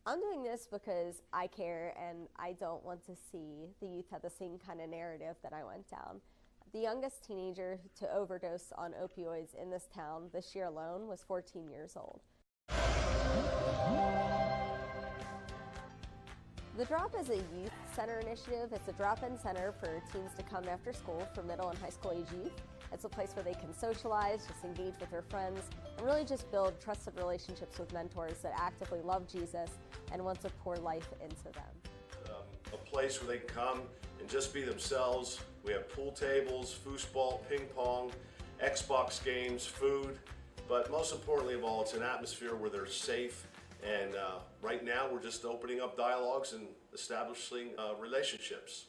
I'm doing this because I care and I don't want to see the youth have the same kind of narrative that I went down. The youngest teenager to overdose on opioids in this town this year alone was 14 years old. The Drop is a youth center initiative. It's a drop-in center for teens to come after school for middle and high school age youth. It's a place where they can socialize, just engage with their friends, and really just build trusted relationships with mentors that actively love Jesus and want to pour life into them. A place where they can come and just be themselves. We have pool tables, foosball, ping pong, Xbox games, food, but most importantly of all, it's an atmosphere where they're safe. And right now, we're just opening up dialogues and establishing relationships.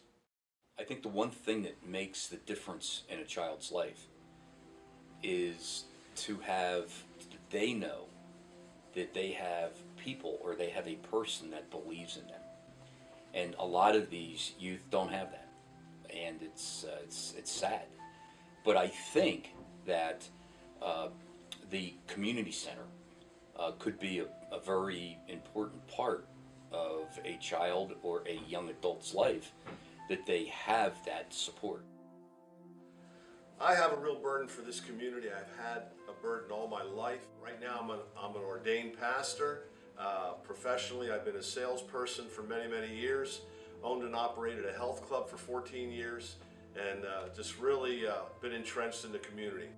I think the one thing that makes the difference in a child's life is to have, they know that they have people or they have a person that believes in them. And a lot of these youth don't have that. And it's sad. But I think that the community center could be a very important part of a child or a young adult's life, that they have that support. I have a real burden for this community. I've had a burden all my life. Right now I'm an ordained pastor. Professionally, I've been a salesperson for many, many years, owned and operated a health club for 14 years, and just really been entrenched in the community.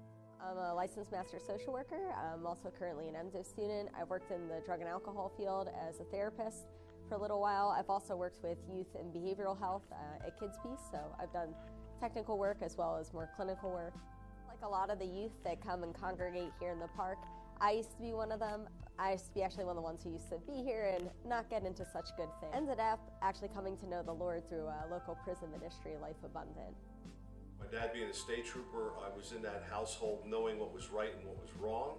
I'm a licensed master social worker. I'm also currently an MDiv student. I've worked in the drug and alcohol field as a therapist for a little while. I've also worked with youth and behavioral health at Kids Peace, so I've done technical work as well as more clinical work. Like a lot of the youth that come and congregate here in the park, I used to be one of them. I used to be actually one of the ones who used to be here and not get into such good things. Ended up actually coming to know the Lord through a local prison ministry, Life Abundant. My dad being a state trooper, I was in that household knowing what was right and what was wrong.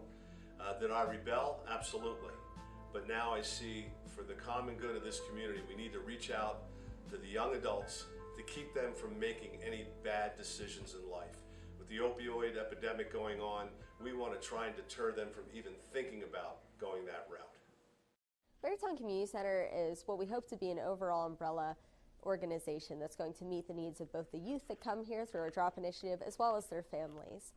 Did I rebel? Absolutely. But now I see, for the common good of this community, we need to reach out to the young adults to keep them from making any bad decisions in life. With the opioid epidemic going on, we want to try and deter them from even thinking about going that route. Quakertown Community Center is what we hope to be an overall umbrella organization that's going to meet the needs of both the youth that come here through our drop initiative as well as their families.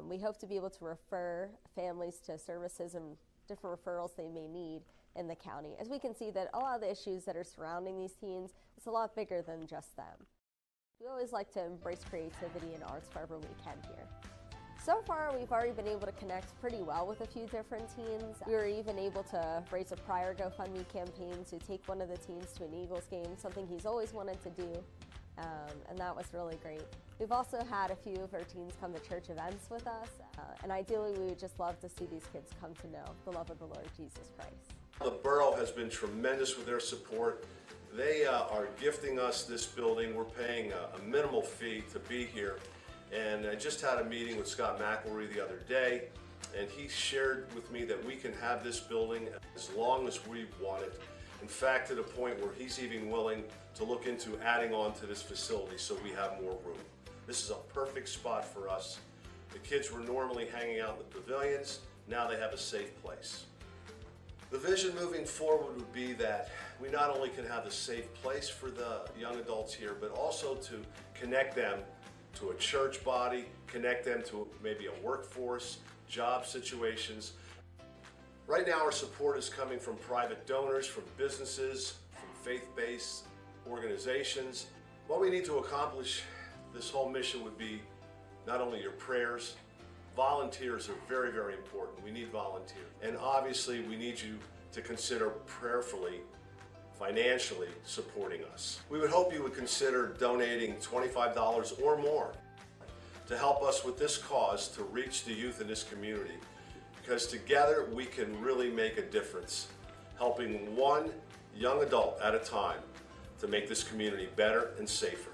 We hope to be able to refer families to services and different referrals they may need in the county, as we can see that a lot of the issues that are surrounding these teens, it's a lot bigger than just them. We always like to embrace creativity and arts wherever we can here. So far, we've already been able to connect pretty well with a few different teens. We were even able to raise a prior GoFundMe campaign to take one of the teens to an Eagles game, something he's always wanted to do, and that was really great. We've also had a few of our teens come to church events with us, and ideally we would just love to see these kids come to know the love of the Lord Jesus Christ. The borough has been tremendous with their support. They are gifting us this building. We're paying a minimal fee to be here. And I just had a meeting with Scott McElroy the other day, and he shared with me that we can have this building as long as we want it. In fact, to the point where he's even willing to look into adding on to this facility so we have more room. This is a perfect spot for us. The kids were normally hanging out in the pavilions. Now they have a safe place. The vision moving forward would be that we not only can have a safe place for the young adults here, but also to connect them to a church body, connect them to maybe a workforce, job situations. Right now our support is coming from private donors, from businesses, from faith-based organizations. What we need to accomplish this whole mission would be not only your prayers, volunteers are very, very important. We need volunteers. And obviously we need you to consider prayerfully, financially supporting us. We would hope you would consider donating $25 or more to help us with this cause to reach the youth in this community, because together we can really make a difference, helping one young adult at a time to make this community better and safer.